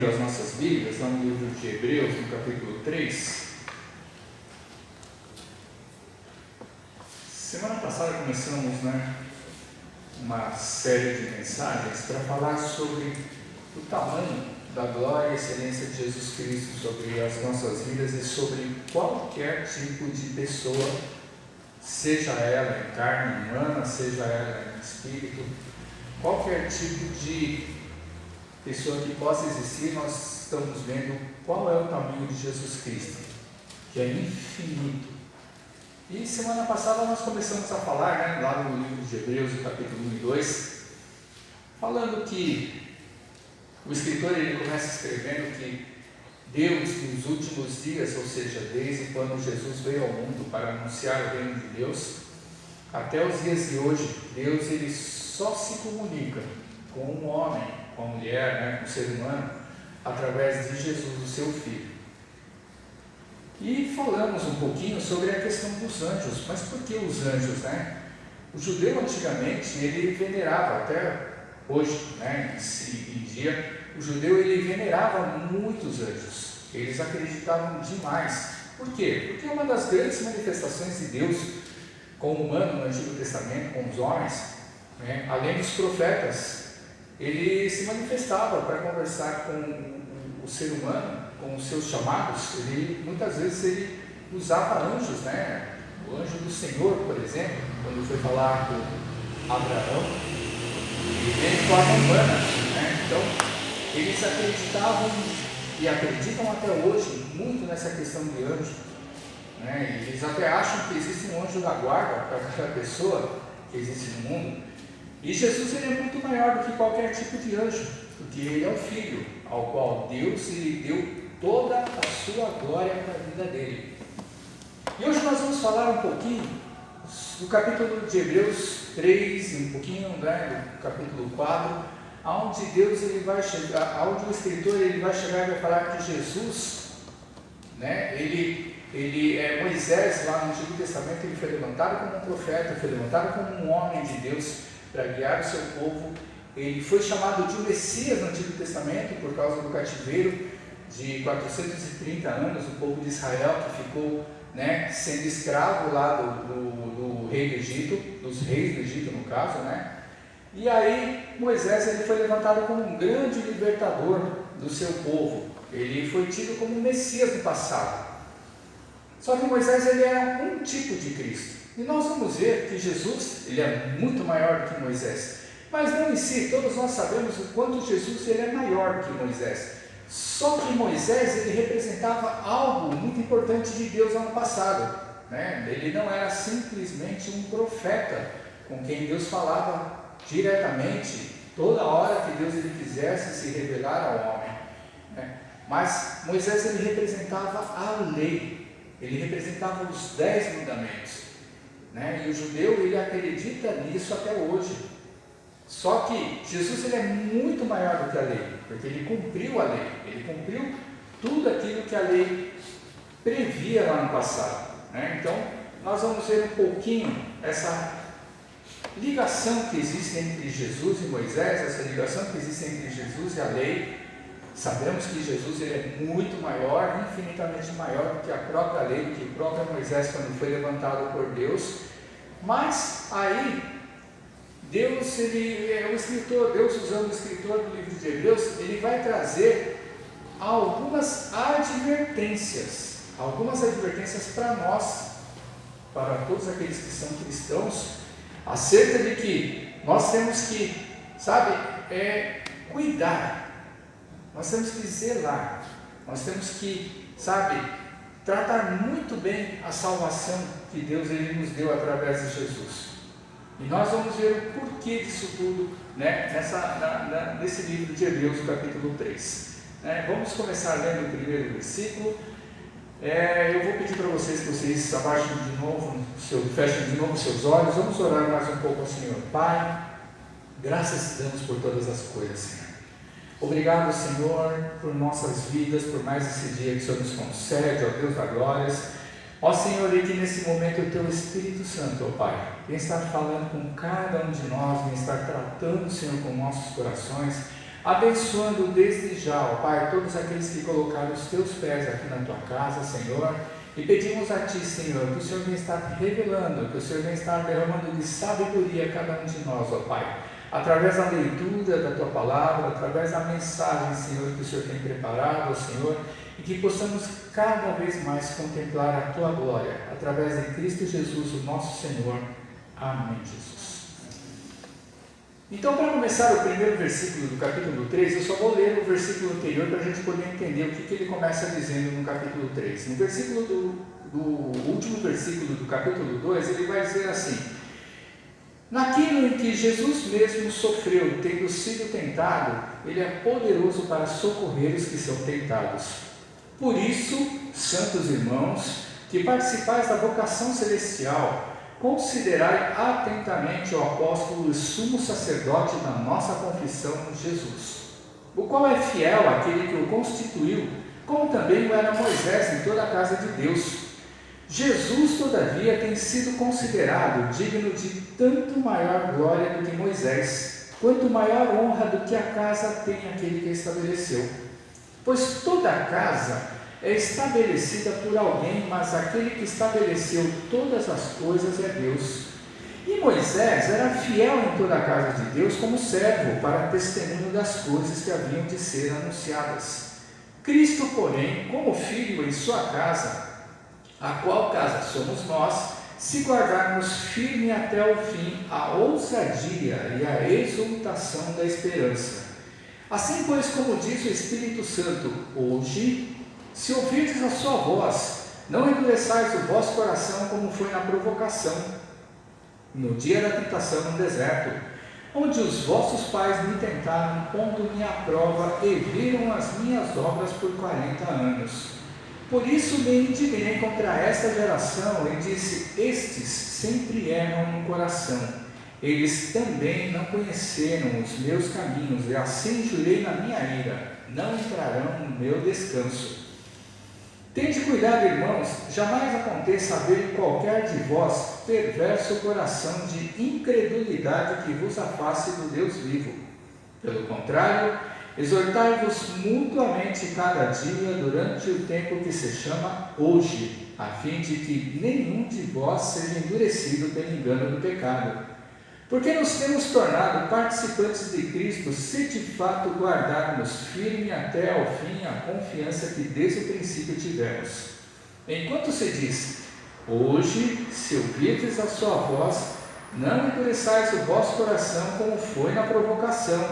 As nossas Bíblias, lá no livro de Hebreus, no capítulo 3. Semana passada começamos uma série de mensagens para falar sobre o tamanho da glória e excelência de Jesus Cristo sobre as nossas vidas e sobre qualquer tipo de pessoa, seja ela em carne humana, seja ela em espírito, qualquer tipo de pessoa que possa existir. Nós estamos vendo qual é o tamanho de Jesus Cristo, que é infinito. E semana passada nós começamos a falar, lá no livro de Hebreus, no capítulo 1 e 2, falando que o escritor ele começa escrevendo que Deus nos últimos dias, ou seja, desde quando Jesus veio ao mundo para anunciar o reino de Deus, até os dias de hoje, Deus ele só se comunica com um homem, com a mulher, com o ser humano, através de Jesus, o seu Filho. E falamos um pouquinho sobre a questão dos anjos. Mas por que os anjos? O judeu antigamente, ele venerava, até hoje, em dia, o judeu ele venerava muitos anjos. Eles acreditavam demais. Por quê? Porque uma das grandes manifestações de Deus com o humano no Antigo Testamento, com os homens, além dos profetas, ele se manifestava para conversar com o ser humano, com os seus chamados. Muitas vezes ele usava anjos, o anjo do Senhor, por exemplo, quando foi falar com Abraão, ele veio de forma humana, Então, eles acreditavam e acreditam até hoje muito nessa questão de anjo, Eles até acham que existe um anjo da guarda para cada pessoa que existe no mundo. E Jesus ele é muito maior do que qualquer tipo de anjo, porque ele é o Filho, ao qual Deus lhe deu toda a sua glória para a vida dele. E hoje nós vamos falar um pouquinho do capítulo de Hebreus 3, um pouquinho do capítulo 4, onde Deus ele vai chegar, onde o escritor ele vai chegar e vai falar que Jesus, Moisés lá no Antigo Testamento ele foi levantado como um profeta, foi levantado como um homem de Deus para guiar o seu povo. Ele foi chamado de Messias no Antigo Testamento por causa do cativeiro de 430 anos, o povo de Israel que ficou sendo escravo lá do rei do Egito, dos reis do Egito no caso, E aí Moisés ele foi levantado como um grande libertador do seu povo. Ele foi tido como um Messias no passado. Só que Moisés ele era um tipo de Cristo. E nós vamos ver que Jesus ele é muito maior do que Moisés. Mas não em si, todos nós sabemos o quanto Jesus ele é maior do que Moisés. Só que Moisés ele representava algo muito importante de Deus lá no passado. Ele não era simplesmente um profeta com quem Deus falava diretamente, toda hora que Deus ele quisesse se revelar ao homem. Mas Moisés ele representava a lei, ele representava os 10 mandamentos. E o judeu ele acredita nisso até hoje. Só que Jesus ele é muito maior do que a lei, porque ele cumpriu a lei, ele cumpriu tudo aquilo que a lei previa lá no passado. Então nós vamos ver um pouquinho essa ligação que existe entre Jesus e Moisés, essa ligação que existe entre Jesus e a lei. Sabemos que Jesus ele é muito maior, infinitamente maior do que a própria lei, do que o próprio Moisés quando foi levantado por Deus. Mas aí Deus usando o escritor do livro de Hebreus, ele vai trazer algumas advertências para nós, para todos aqueles que são cristãos, acerca de que nós temos que, cuidar. Nós temos que zelar, nós temos que, tratar muito bem a salvação que Deus ele nos deu através de Jesus. E nós vamos ver o porquê disso tudo, nesse livro de Hebreus, capítulo 3. Vamos começar lendo o primeiro versículo. Eu vou pedir para vocês que vocês abaixem de novo, fechem de novo seus olhos. Vamos orar mais um pouco ao Senhor. Pai, graças te damos por todas as coisas, Senhor. Obrigado, Senhor, por nossas vidas, por mais esse dia que o Senhor nos concede, ó Deus da glórias. Ó Senhor, e que nesse momento o Teu Espírito Santo, ó Pai, vem estar falando com cada um de nós, vem estar tratando, Senhor, com nossos corações, abençoando desde já, ó Pai, todos aqueles que colocaram os teus pés aqui na tua casa, Senhor, e pedimos a Ti, Senhor, que o Senhor venha estar revelando, que o Senhor venha estar derramando de sabedoria a cada um de nós, ó Pai, através da leitura da Tua Palavra, através da mensagem, Senhor, que o Senhor tem preparado, Senhor, e que possamos cada vez mais contemplar a Tua glória, através de Cristo Jesus, o nosso Senhor. Amém, Jesus. Então, para começar o primeiro versículo do capítulo 3, eu só vou ler o versículo anterior para a gente poder entender o que ele começa dizendo no capítulo 3. No versículo do último versículo do capítulo 2, ele vai dizer assim: naquilo em que Jesus mesmo sofreu, tendo sido tentado, ele é poderoso para socorrer os que são tentados. Por isso, santos irmãos, que participais da vocação celestial, considerai atentamente o apóstolo e sumo sacerdote da nossa confissão, Jesus, o qual é fiel àquele que o constituiu, como também o era Moisés em toda a casa de Deus. Jesus, todavia, tem sido considerado digno de tanto maior glória do que Moisés, quanto maior honra do que a casa tem aquele que a estabeleceu. Pois toda a casa é estabelecida por alguém, mas aquele que estabeleceu todas as coisas é Deus. E Moisés era fiel em toda a casa de Deus como servo, para testemunho das coisas que haviam de ser anunciadas. Cristo, porém, como filho em sua casa, a qual casa somos nós, se guardarmos firme até o fim a ousadia e a exultação da esperança. Assim, pois, como diz o Espírito Santo, hoje, se ouvirdes a sua voz, não endureçais o vosso coração como foi na provocação, no dia da tentação no deserto, onde os vossos pais me tentaram, pondo-me à prova e viram as minhas obras por 40 anos. Por isso me indignei contra esta geração e disse: estes sempre erram no coração. Eles também não conheceram os meus caminhos, e assim jurei na minha ira: não entrarão no meu descanso. Tende cuidado, irmãos, jamais aconteça haver em qualquer de vós perverso coração de incredulidade que vos afaste do Deus vivo. Pelo contrário, exortai-vos mutuamente cada dia durante o tempo que se chama hoje, a fim de que nenhum de vós seja endurecido pelo engano do pecado. Porque nos temos tornado participantes de Cristo, se de fato guardarmos firme até ao fim a confiança que desde o princípio tivemos. Enquanto se diz: hoje, se ouvirdes a sua voz, não endureçais o vosso coração como foi na provocação.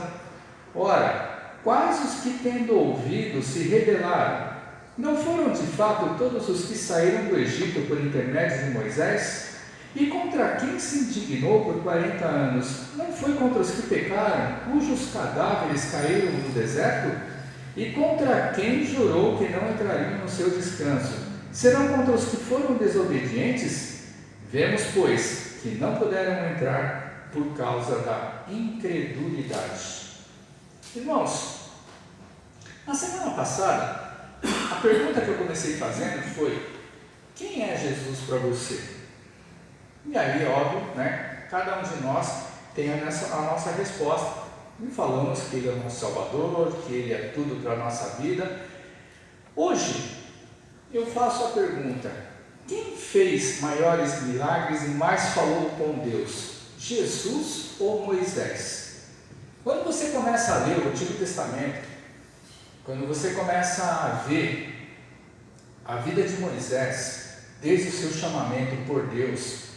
Ora, quais os que, tendo ouvido, se rebelaram? Não foram de fato todos os que saíram do Egito por intermédio de Moisés? E contra quem se indignou por 40 anos? Não foi contra os que pecaram, cujos cadáveres caíram no deserto? E contra quem jurou que não entrariam no seu descanso? Serão contra os que foram desobedientes? Vemos, pois, que não puderam entrar por causa da incredulidade. Irmãos, na semana passada, a pergunta que eu comecei fazendo foi: quem é Jesus para você? E aí, óbvio, né, cada um de nós tem a nossa resposta. E falamos que Ele é o nosso Salvador, que Ele é tudo para a nossa vida. Hoje, eu faço a pergunta: quem fez maiores milagres e mais falou com Deus? Jesus ou Moisés? Quando você começa a ler o Antigo Testamento, quando você começa a ver a vida de Moisés, desde o seu chamamento por Deus,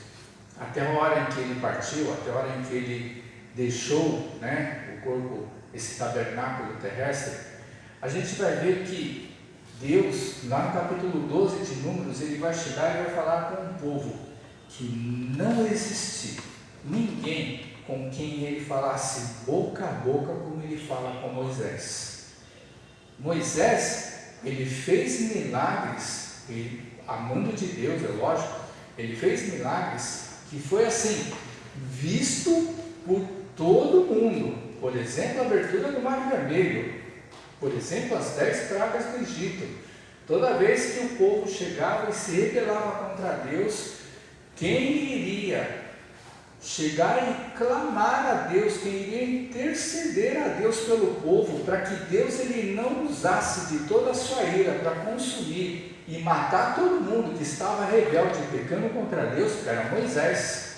até a hora em que ele partiu, até a hora em que ele deixou, né, o corpo, esse tabernáculo terrestre, a gente vai ver que Deus, lá no capítulo 12 de Números, ele vai chegar e vai falar com um povo que não existia ninguém com quem ele falasse boca a boca como ele fala com Moisés. Moisés, ele fez milagres, amando de Deus, é lógico, ele fez milagres que foi assim, visto por todo mundo. Por exemplo, a abertura do Mar Vermelho, por exemplo, as 10 pragas do Egito. Toda vez que o povo chegava e se rebelava contra Deus, quem iria chegar e clamar a Deus, que iria interceder a Deus pelo povo, para que Deus ele não usasse de toda a sua ira para consumir e matar todo mundo que estava rebelde e pecando contra Deus, que era Moisés.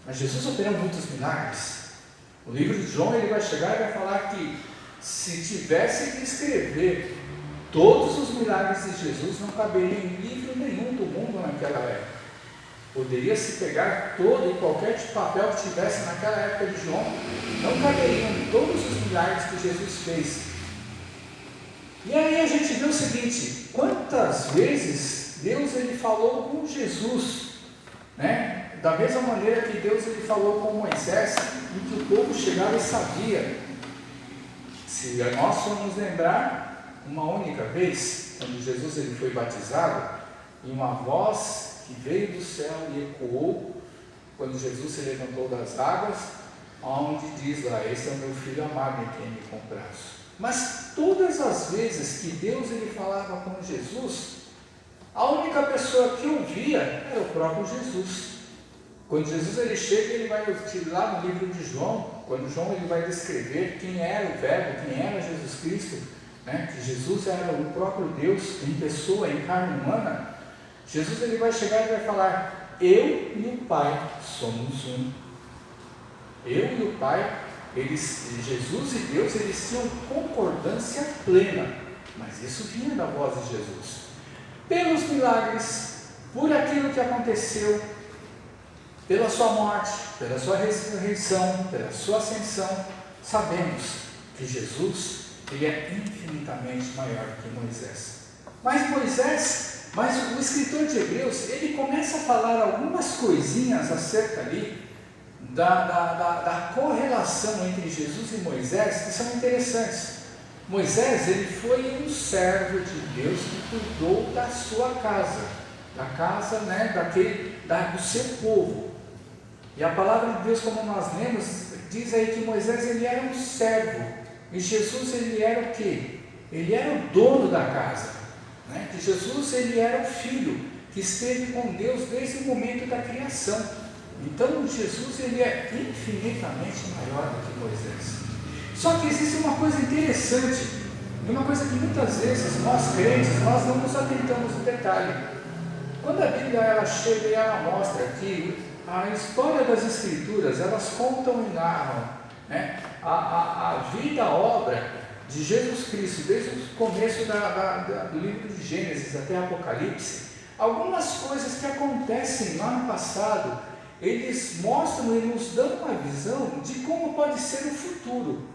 Mas Jesus operou muitos milagres. O livro de João ele vai chegar e vai falar que se tivesse que escrever todos os milagres de Jesus, não caberia em livro nenhum do mundo naquela época. Poderia se pegar todo e qualquer papel que tivesse naquela época de João, não caberiam todos os milagres que Jesus fez. E aí a gente vê o seguinte: quantas vezes Deus ele falou com Jesus, né? Da mesma maneira que Deus ele falou com Moisés, e que o povo chegava e sabia. Se nós formos lembrar, uma única vez, quando Jesus ele foi batizado, e uma voz que veio do céu e ecoou, quando Jesus se levantou das águas, onde diz lá: esse é o meu filho amado em quem me comprazo. Mas todas as vezes que Deus ele falava com Jesus, a única pessoa que ouvia era o próprio Jesus. Quando Jesus ele chega, ele vai lá no livro de João, quando João ele vai descrever quem era o Verbo, quem era Jesus Cristo, né? Que Jesus era o próprio Deus em pessoa, em carne humana. Jesus ele vai chegar e vai falar: eu e o Pai somos um. Eu e o Pai, Jesus e Deus, eles tinham concordância plena, mas isso vinha da voz de Jesus. Pelos milagres, por aquilo que aconteceu, pela sua morte, pela sua ressurreição, pela sua ascensão, sabemos que Jesus ele é infinitamente maior que Moisés. Mas o escritor de Hebreus, ele começa a falar algumas coisinhas acerca ali da correlação entre Jesus e Moisés, que são interessantes. Moisés, ele foi um servo de Deus que cuidou da sua casa, da casa, né, do seu povo. E a palavra de Deus, como nós lemos, diz aí que Moisés ele era um servo, e Jesus ele era o quê? Ele era o dono da casa, né? Que Jesus ele era o filho que esteve com Deus desde o momento da criação. Então Jesus ele é infinitamente maior do que Moisés. Só que existe uma coisa interessante, uma coisa que muitas vezes nós crentes, nós não nos atentamos no detalhe. Quando a Bíblia ela chega e ela mostra que a história das Escrituras, elas contam e narram, né, a vida, a obra de Jesus Cristo, desde o começo do livro de Gênesis até Apocalipse, algumas coisas que acontecem lá no passado, eles mostram e nos dão uma visão de como pode ser o futuro.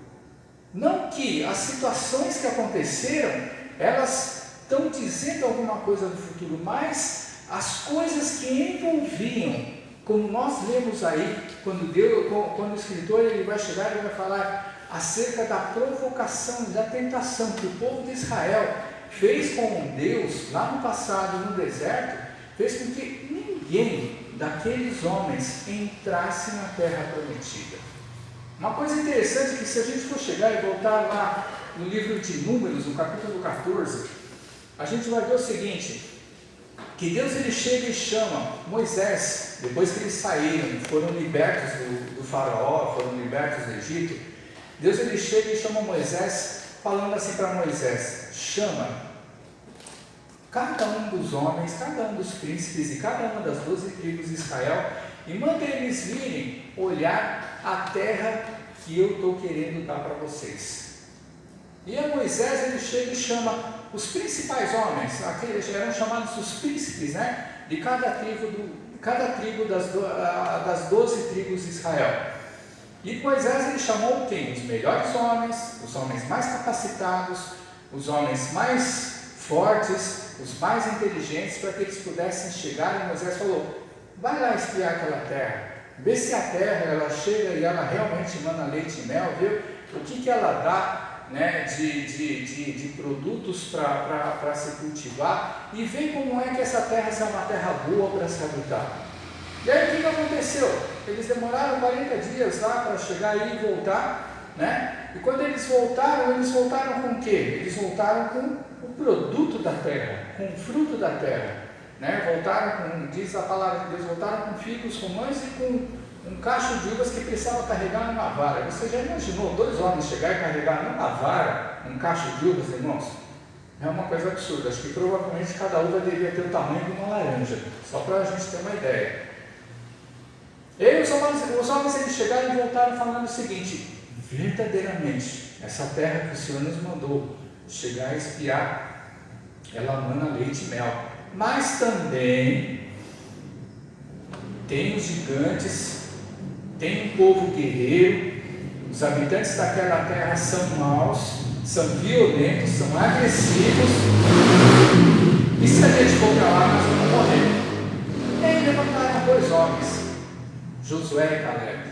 Não que as situações que aconteceram, elas estão dizendo alguma coisa do futuro, mas as coisas que envolviam, como nós lemos aí, quando o escritor ele vai chegar e vai falar acerca da provocação, da tentação que o povo de Israel fez com Deus lá no passado, no deserto, fez com que ninguém daqueles homens entrasse na terra prometida. Uma coisa interessante é que se a gente for chegar e voltar lá no livro de Números, no capítulo 14, a gente vai ver o seguinte, que Deus ele chega e chama Moisés, depois que eles saíram, foram libertos do faraó, foram libertos do Egito, Deus ele chega e chama Moisés, falando assim para Moisés: chama cada um dos homens, cada um dos príncipes e cada uma das 12 tribos de Israel e manda eles virem olhar a terra que eu estou querendo dar para vocês. E a Moisés ele chega e chama os principais homens, aqueles eram chamados os príncipes, né, de cada tribo das 12 tribos de Israel. E Moisés ele chamou quem? Os melhores homens, os homens mais capacitados, os homens mais fortes, os mais inteligentes, para que eles pudessem chegar. E Moisés falou: vai lá espiar aquela terra, vê se a terra ela chega e ela realmente emana leite e mel, vê o que ela dá, né, de produtos para se cultivar, e vê como é que essa terra é uma terra boa para se habitar. E aí o que aconteceu? Eles demoraram 40 dias lá para chegar aí e voltar, né? E quando eles voltaram com o quê? Eles voltaram com o produto da terra, com o fruto da terra. né? Voltaram com, diz a palavra de Deus, voltaram com figos romães e com um cacho de uvas que precisava carregar numa vara. Você já imaginou 2 homens chegar e carregar numa vara um cacho de uvas, irmãos? É uma coisa absurda. Acho que provavelmente cada uva deveria ter o tamanho de uma laranja, só para a gente ter uma ideia. E os homens eles chegaram e voltaram falando o seguinte: verdadeiramente, essa terra que o Senhor nos mandou chegar a espiar, ela mana leite e mel, mas também tem os gigantes, tem um povo guerreiro, os habitantes daquela terra são maus, são violentos, são agressivos, e se a gente for para lá, nós vamos morrer. E aí levantaram 2 homens, Josué e Caleb.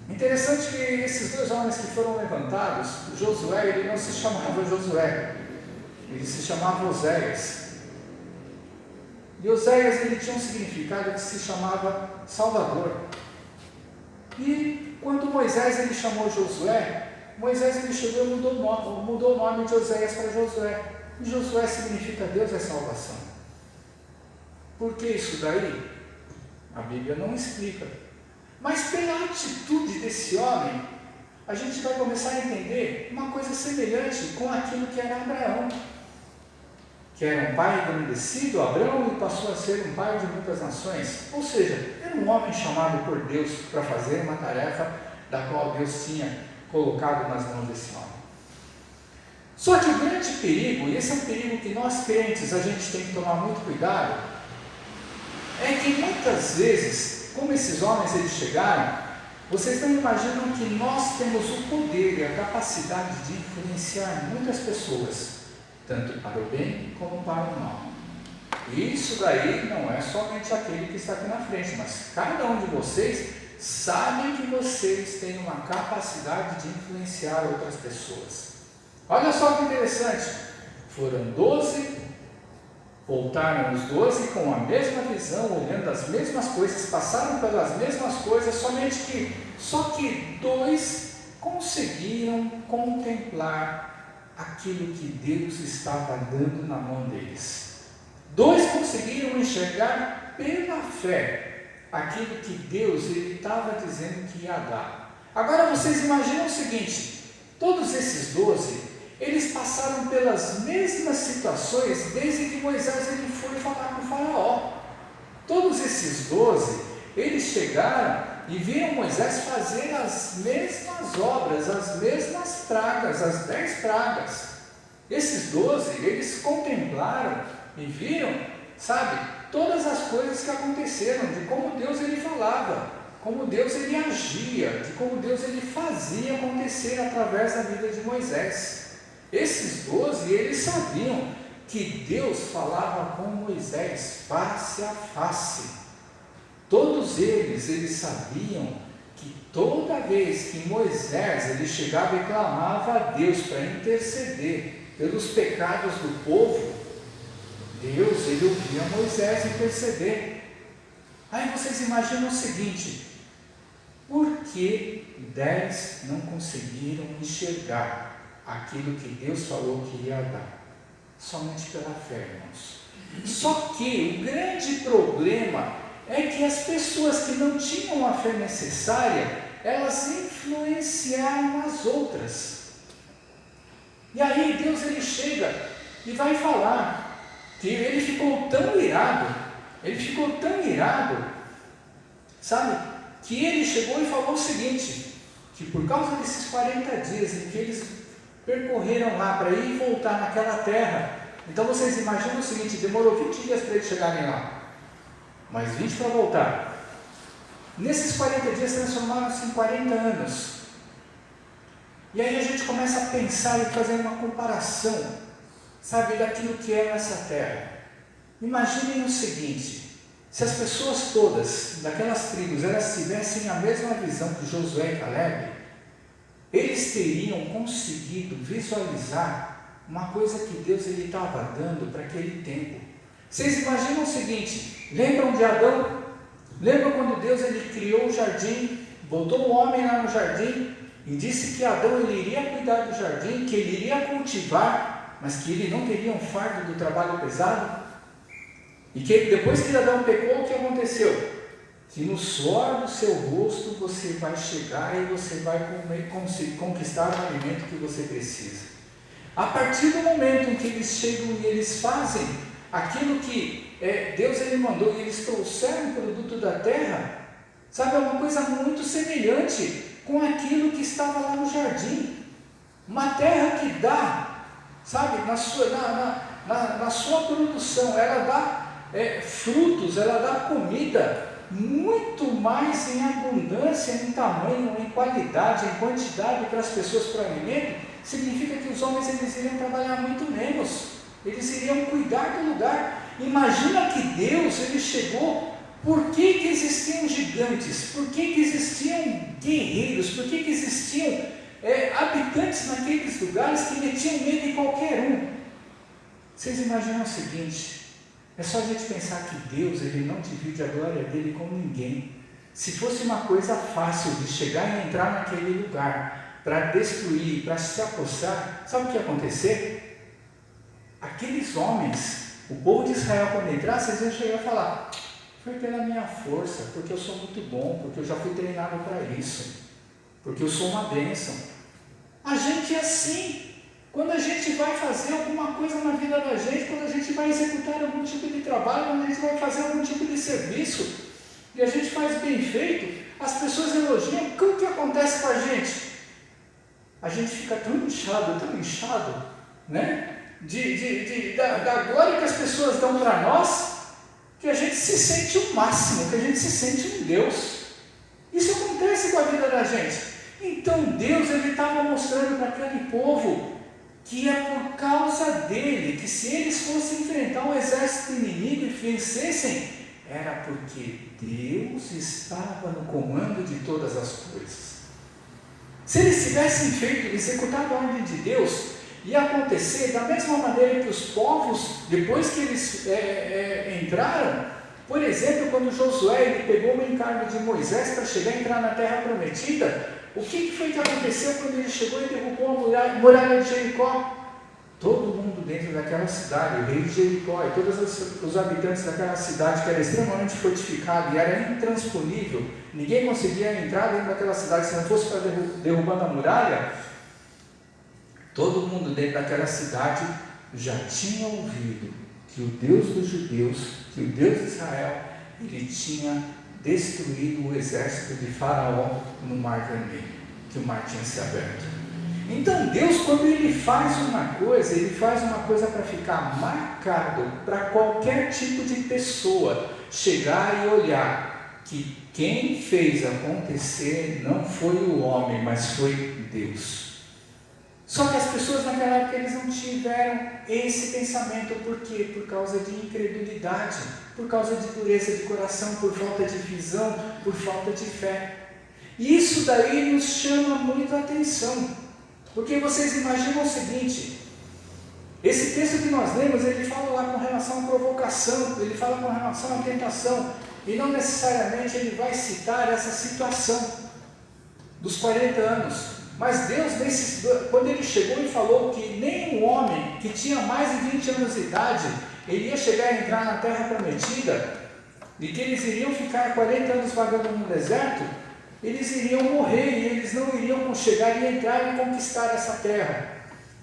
Interessante que esses 2 homens que foram levantados, Josué, ele não se chamava Josué, ele se chamava Oséias. E Oséias, ele tinha um significado que se chamava Salvador. E quando Moisés ele chamou Josué, Moisés ele chegou e mudou o nome de Oséias para Josué. E Josué significa Deus é salvação. Por que isso daí? A Bíblia não explica. Mas pela atitude desse homem, a gente vai começar a entender uma coisa semelhante com aquilo que era Abraão, que era um pai engrandecido, Abraão, e passou a ser um pai de muitas nações. Ou seja, era um homem chamado por Deus para fazer uma tarefa da qual Deus tinha colocado nas mãos desse homem. Só que o grande perigo, e esse é um perigo que nós crentes a gente tem que tomar muito cuidado, é que muitas vezes, como esses homens eles chegaram, vocês não imaginam que nós temos o poder e a capacidade de influenciar muitas pessoas, tanto para o bem como para o mal. E isso daí não é somente aquele que está aqui na frente, mas cada um de vocês sabe que vocês têm uma capacidade de influenciar outras pessoas. Olha só que interessante, foram 12, voltaram os 12 com a mesma visão, olhando as mesmas coisas, passaram pelas mesmas coisas, só que 2 conseguiram contemplar aquilo que Deus estava dando na mão deles. 2 conseguiram enxergar pela fé aquilo que Deus ele estava dizendo que ia dar. Agora vocês imaginam o seguinte: todos esses 12, eles passaram pelas mesmas situações desde que Moisés ele foi falar com o faraó. Todos esses 12, eles chegaram e viram Moisés fazer as mesmas obras, as mesmas pragas, as 10 pragas. Esses 12, eles contemplaram e viram, todas as coisas que aconteceram, de como Deus ele falava, como Deus ele agia, de como Deus ele fazia acontecer através da vida de Moisés. Esses 12, eles sabiam que Deus falava com Moisés face a face. Todos eles sabiam que toda vez que Moisés ele chegava e clamava a Deus para interceder pelos pecados do povo, Deus ele ouvia Moisés interceder. Aí vocês imaginam o seguinte: por que 10 não conseguiram enxergar aquilo que Deus falou que ia dar? Somente pela fé, irmãos. Só que o grande problema é que as pessoas que não tinham a fé necessária, elas influenciaram as outras. E aí Deus ele chega e vai falar que ele ficou tão irado, que ele chegou e falou o seguinte, que por causa desses 40 dias em que eles percorreram lá para ir e voltar naquela terra, então vocês imaginam o seguinte: demorou 20 dias para eles chegarem lá, mais 20 para voltar. Nesses 40 dias transformaram-se em 40 anos. E aí a gente começa a pensar e fazer uma comparação, daquilo que é essa terra. Imaginem o seguinte: se as pessoas todas daquelas tribos elas tivessem a mesma visão que Josué e Caleb, eles teriam conseguido visualizar uma coisa que Deus ele estava dando para aquele tempo. Vocês imaginam o seguinte: lembram de Adão? Lembram quando Deus ele criou o jardim, botou o homem lá no jardim e disse que Adão ele iria cuidar do jardim, que ele iria cultivar, mas que ele não teria um fardo do trabalho pesado? E que depois que Adão pecou, o que aconteceu? Que no suor do seu rosto você vai chegar e você vai conquistar o alimento que você precisa. A partir do momento em que eles chegam e eles fazem aquilo que Deus ele mandou e eles trouxeram o produto da terra, sabe, é uma coisa muito semelhante com aquilo que estava lá no jardim. Uma terra que dá, sabe, na sua produção, ela dá frutos, ela dá comida muito mais em abundância, em tamanho, em qualidade, em quantidade para as pessoas para alimento. Significa que os homens eles iriam trabalhar muito menos, eles iriam cuidar do lugar. Imagina que Deus ele chegou. Por que existiam gigantes? Por que existiam guerreiros? Por que existiam habitantes naqueles lugares que metiam medo em qualquer um? Vocês imaginam o seguinte: é só a gente pensar que Deus ele não divide a glória dele com ninguém. Se fosse uma coisa fácil de chegar e entrar naquele lugar para destruir, para se apossar, sabe o que ia acontecer? Aqueles homens, o povo de Israel, quando entrasse, eles iam chegar e falar: foi pela minha força, porque eu sou muito bom, porque eu já fui treinado para isso, porque eu sou uma bênção. A gente é assim. Quando a gente vai fazer alguma coisa na vida da gente, quando a gente vai executar algum tipo de trabalho, quando a gente vai fazer algum tipo de serviço, e a gente faz bem feito, as pessoas elogiam. O que acontece com a gente? A gente fica tão inchado, né? Da glória que as pessoas dão para nós, que a gente se sente o máximo, que a gente se sente um Deus. Isso acontece com a vida da gente. Então Deus ele estava mostrando para aquele povo que é por causa dele, que se eles fossem enfrentar um exército inimigo e vencessem, era porque Deus estava no comando de todas as coisas. Se eles tivessem executado a ordem de Deus, ia acontecer da mesma maneira que os povos, depois que eles entraram, por exemplo, quando Josué ele pegou o encargo de Moisés para chegar e entrar na terra prometida, o que foi que aconteceu quando ele chegou e derrubou a muralha de Jericó? Todo mundo dentro daquela cidade, o rei de Jericó e todos os habitantes daquela cidade, que era extremamente fortificada e era intransponível, ninguém conseguia entrar dentro daquela cidade se não fosse para derrubando a muralha. Todo mundo dentro daquela cidade já tinha ouvido que o Deus dos judeus, que o Deus de Israel, ele tinha destruído o exército de Faraó no Mar Vermelho, que o mar tinha se aberto. Então Deus, quando ele faz uma coisa para ficar marcado para qualquer tipo de pessoa chegar e olhar que quem fez acontecer não foi o homem, mas foi Deus. Só que as pessoas naquela época eles não tiveram esse pensamento. Por quê? Por causa de incredulidade, por causa de dureza de coração, por falta de visão, por falta de fé. E isso daí nos chama muito a atenção, porque vocês imaginam o seguinte: esse texto que nós lemos, ele fala lá com relação à provocação, ele fala com relação à tentação, e não necessariamente ele vai citar essa situação dos 40 anos. Mas Deus, quando ele chegou e falou que nem um homem que tinha mais de 20 anos de idade, ele ia chegar e entrar na terra prometida, e que eles iriam ficar 40 anos vagando no deserto, eles iriam morrer e eles não iriam chegar e entrar e conquistar essa terra.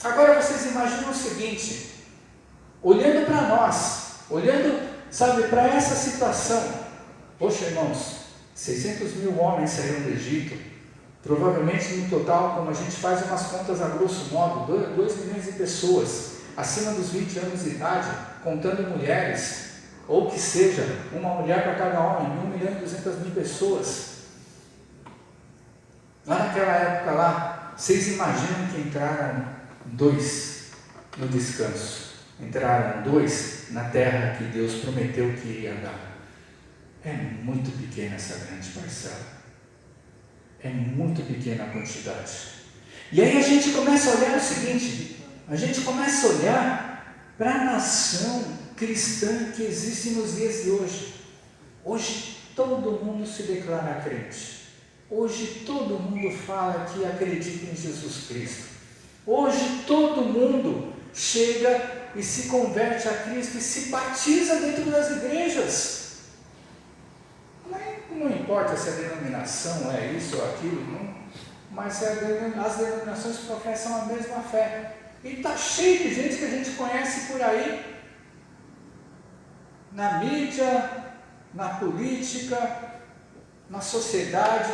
Agora vocês imaginam o seguinte: olhando para nós, sabe, para essa situação, poxa irmãos, 600 mil homens saíram do Egito. Provavelmente no total, como a gente faz umas contas a grosso modo, 2 milhões de pessoas acima dos 20 anos de idade, contando mulheres, ou que seja, uma mulher para cada homem, 1.200.000 pessoas. Lá naquela época lá, vocês imaginam que entraram 2 no descanso, entraram 2 na terra que Deus prometeu que iria dar. É muito pequena essa grande parcela. É muito pequena a quantidade. E aí a gente começa a olhar o seguinte: a gente começa a olhar para a nação cristã que existe nos dias de hoje. Hoje todo mundo se declara crente. Hoje todo mundo fala que acredita em Jesus Cristo. Hoje todo mundo chega e se converte a Cristo e se batiza dentro das igrejas. Não importa se a denominação é isso ou aquilo, não, mas as denominações professam a mesma fé. E está cheio de gente que a gente conhece por aí, na mídia, na política, na sociedade,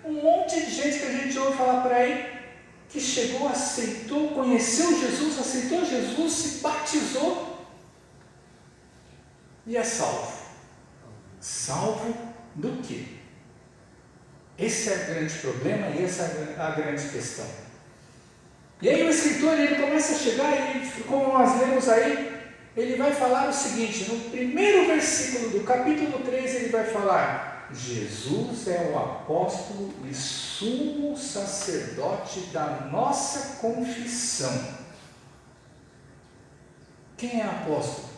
um monte de gente que a gente ouve falar por aí, que chegou, aceitou, conheceu Jesus, aceitou Jesus, se batizou e é salvo. Salvo do quê? Esse é o grande problema e essa é a grande questão. E aí o escritor, ele começa a chegar e, como nós lemos aí, ele vai falar o seguinte, no primeiro versículo do capítulo 3, ele vai falar: Jesus é o apóstolo e sumo sacerdote da nossa confissão. Quem é apóstolo?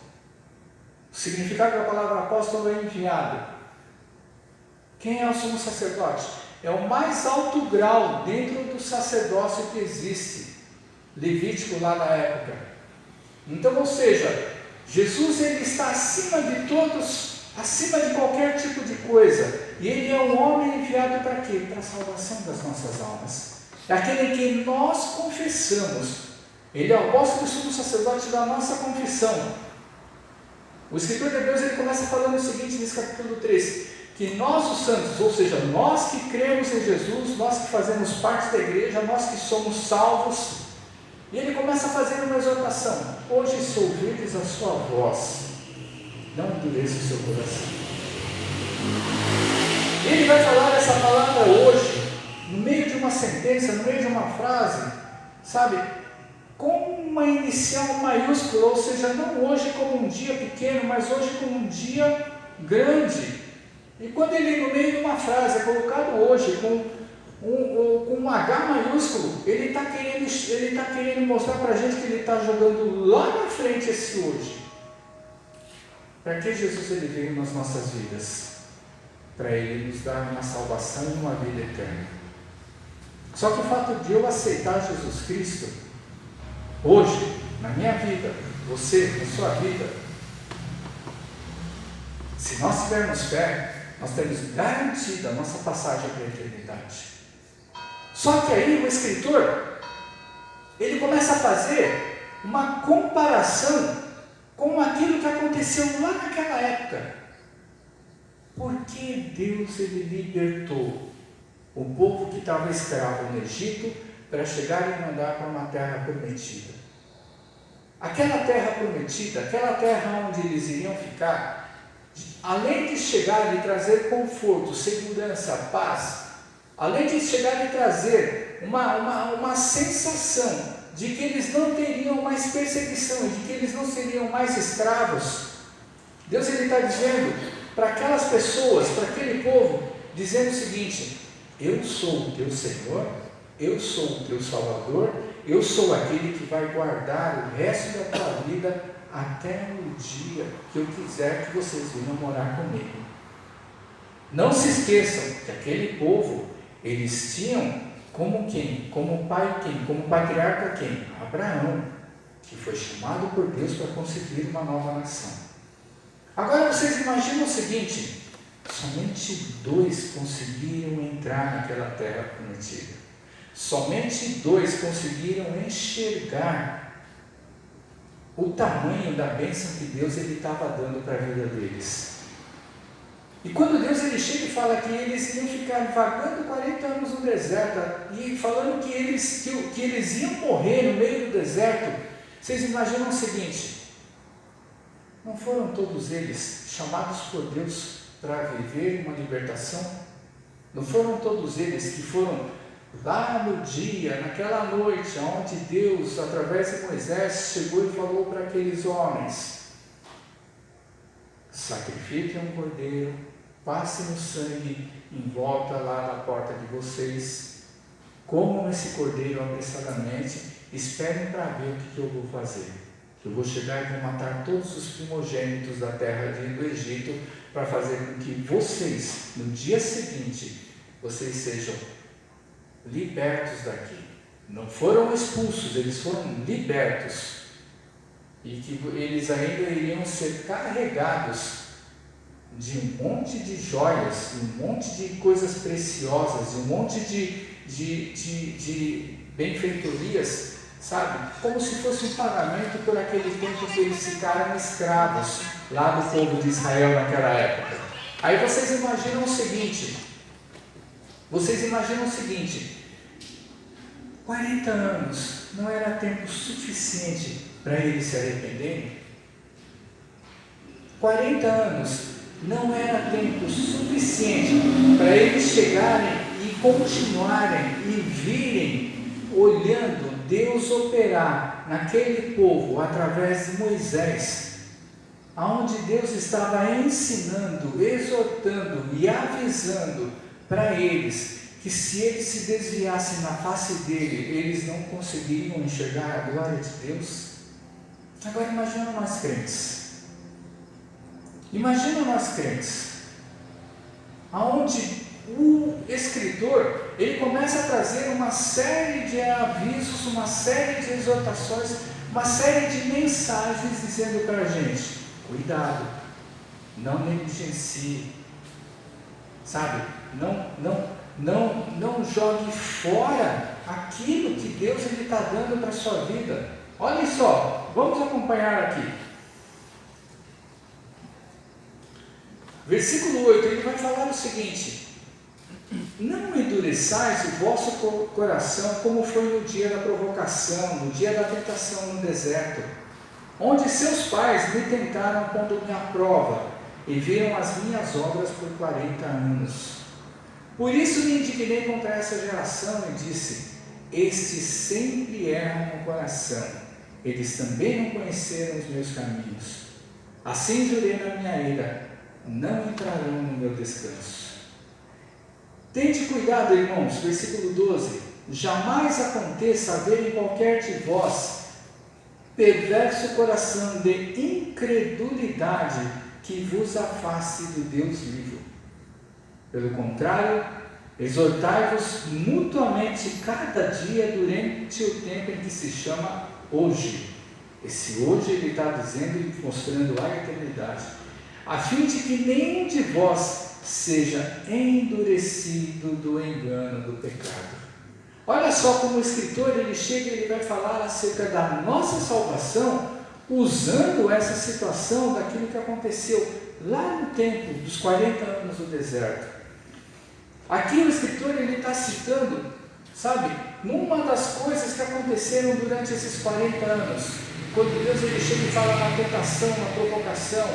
O significado da palavra apóstolo é enviado. Quem é o sumo sacerdote? É o mais alto grau dentro do sacerdócio que existe, levítico lá na época. Então, ou seja, Jesus, ele está acima de todos, acima de qualquer tipo de coisa, e ele é um homem enviado para quê? Para a salvação das nossas almas. É aquele que nós confessamos. Ele é o apóstolo e sumo sacerdote da nossa confissão. O escritor de Hebreus, ele começa falando o seguinte nesse capítulo 3, que nós os santos, ou seja, nós que cremos em Jesus, nós que fazemos parte da igreja, nós que somos salvos, e ele começa a fazer uma exortação: hoje, se ouvirdes a sua voz, não endureça o seu coração. Ele vai falar essa palavra hoje, no meio de uma sentença, no meio de uma frase, sabe, com uma inicial maiúscula, ou seja, não hoje como um dia pequeno, mas hoje como um dia grande. E quando ele, no meio de uma frase, é colocado hoje com um H maiúsculo, ele está querendo mostrar para a gente que ele está jogando lá na frente esse hoje. Para que Jesus ele veio nas nossas vidas? Para ele nos dar uma salvação e uma vida eterna. Só que o fato de eu aceitar Jesus Cristo, hoje, na minha vida, você, na sua vida, se nós tivermos fé, nós temos garantida a nossa passagem para a eternidade. Só que aí o escritor, ele começa a fazer uma comparação com aquilo que aconteceu lá naquela época. Porque Deus, ele libertou o povo que estava escravo no Egito para chegar e mandar para uma terra prometida. Aquela terra prometida, aquela terra onde eles iriam ficar, além de chegar e trazer conforto, segurança, paz, além de chegar e trazer uma sensação de que eles não teriam mais perseguição, de que eles não seriam mais escravos, Deus está dizendo para aquelas pessoas, para aquele povo, dizendo o seguinte: eu sou o teu Senhor, eu sou o teu Salvador, eu sou aquele que vai guardar o resto da tua vida até o dia que eu quiser que vocês venham morar comigo. Não se esqueçam que aquele povo, eles tinham como quem? Como pai quem? Como patriarca quem? Abraão, que foi chamado por Deus para constituir uma nova nação. Agora vocês imaginam o seguinte: somente 2 conseguiram entrar naquela terra prometida. Somente 2 conseguiram enxergar o tamanho da bênção que Deus estava dando para a vida deles. E quando Deus ele chega e fala que eles iam ficar vagando 40 anos no deserto, e falando que eles iam morrer no meio do deserto, vocês imaginam o seguinte: não foram todos eles chamados por Deus para viver uma libertação? Não foram todos eles que foram lá no dia, naquela noite, onde Deus, através de Moisés, chegou e falou para aqueles homens: sacrifiquem um cordeiro, passem o sangue em volta lá na porta de vocês, comam esse cordeiro apressadamente, esperem para ver o que eu vou fazer. Eu vou chegar e vou matar todos os primogênitos da terra do Egito, para fazer com que vocês, no dia seguinte, vocês sejam libertos daqui. Não foram expulsos, eles foram libertos. e que eles ainda iriam ser carregados de um monte de joias, um monte de coisas preciosas, um monte de benfeitorias, sabe? Como se fosse um pagamento por aquele tempo que eles ficaram escravos lá do povo de Israel naquela época. Aí vocês imaginam o seguinte, 40 anos não era tempo suficiente para eles se arrependerem? 40 anos não era tempo suficiente para eles chegarem e continuarem e virem, olhando Deus operar naquele povo através de Moisés, aonde Deus estava ensinando, exortando e avisando para eles que se eles se desviassem na face dele, eles não conseguiriam enxergar a glória de Deus? Agora imagina nós crentes. Imagina nós crentes, aonde o escritor, ele começa a trazer uma série de avisos, uma série de exortações, uma série de mensagens dizendo para a gente, cuidado, não negligencie, sabe, não jogue fora aquilo que Deus está dando para a sua vida. Olhem só, vamos acompanhar aqui. Versículo 8, ele vai falar o seguinte: não endureçais o vosso coração como foi no dia da provocação, no dia da tentação no deserto, onde seus pais me tentaram pondo-me à prova e viram as minhas obras por 40 anos. Por isso me indignei contra essa geração e disse: estes sempre erram no coração, eles também não conheceram os meus caminhos. Assim jurei na minha ira, não entrarão no meu descanso. Tende cuidado, irmãos, versículo 12: jamais aconteça haver em qualquer de vós perverso coração de incredulidade que vos afaste do Deus vivo. Pelo contrário, exortai-vos mutuamente cada dia durante o tempo em que se chama hoje. Esse hoje ele está dizendo e mostrando a eternidade, a fim de que nenhum de vós seja endurecido do engano do pecado. Olha só como o escritor ele chega e ele vai falar acerca da nossa salvação, usando essa situação daquilo que aconteceu lá no tempo dos 40 anos do deserto. Aqui o escritor ele está citando, sabe, uma das coisas que aconteceram durante esses 40 anos, quando Deus ele chega e fala na tentação, na provocação,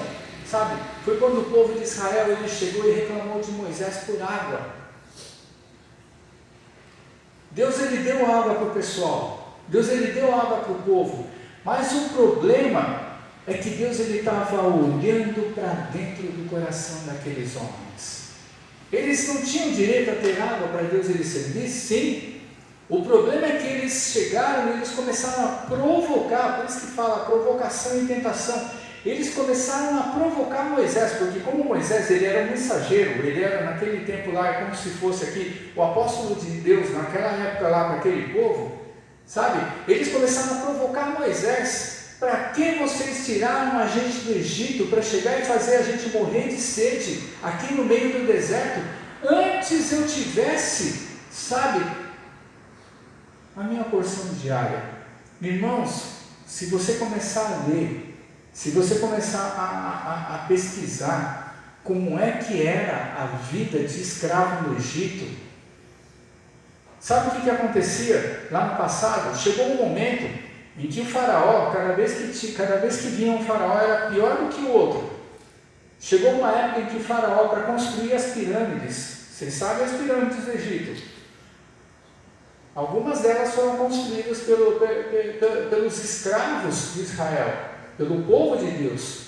sabe, foi quando o povo de Israel ele chegou e reclamou de Moisés por água. Deus ele deu água para o pessoal, Deus ele deu água para o povo, mas o problema é que Deus ele estava olhando para dentro do coração daqueles homens. Eles não tinham direito a ter água para Deus ele servir? Sim. O problema é que eles chegaram e eles começaram a provocar, por isso que fala provocação e tentação. Eles começaram a provocar Moisés, porque como Moisés ele era um mensageiro, ele era naquele tempo lá, como se fosse aqui o apóstolo de Deus, naquela época lá para aquele povo, sabe? Eles começaram a provocar Moisés. Para que vocês tiraram a gente do Egito para chegar e fazer a gente morrer de sede aqui no meio do deserto? Antes eu tivesse, sabe, a minha porção diária. Irmãos, se você começar a ler, se você começar a pesquisar como é que era a vida de escravo no Egito, sabe o que acontecia lá no passado? Chegou um momento em que o faraó, cada vez que vinha um faraó era pior do que o outro. Chegou uma época em que o faraó, para construir as pirâmides, vocês sabem as pirâmides do Egito, algumas delas foram construídas pelos escravos de Israel, pelo povo de Deus.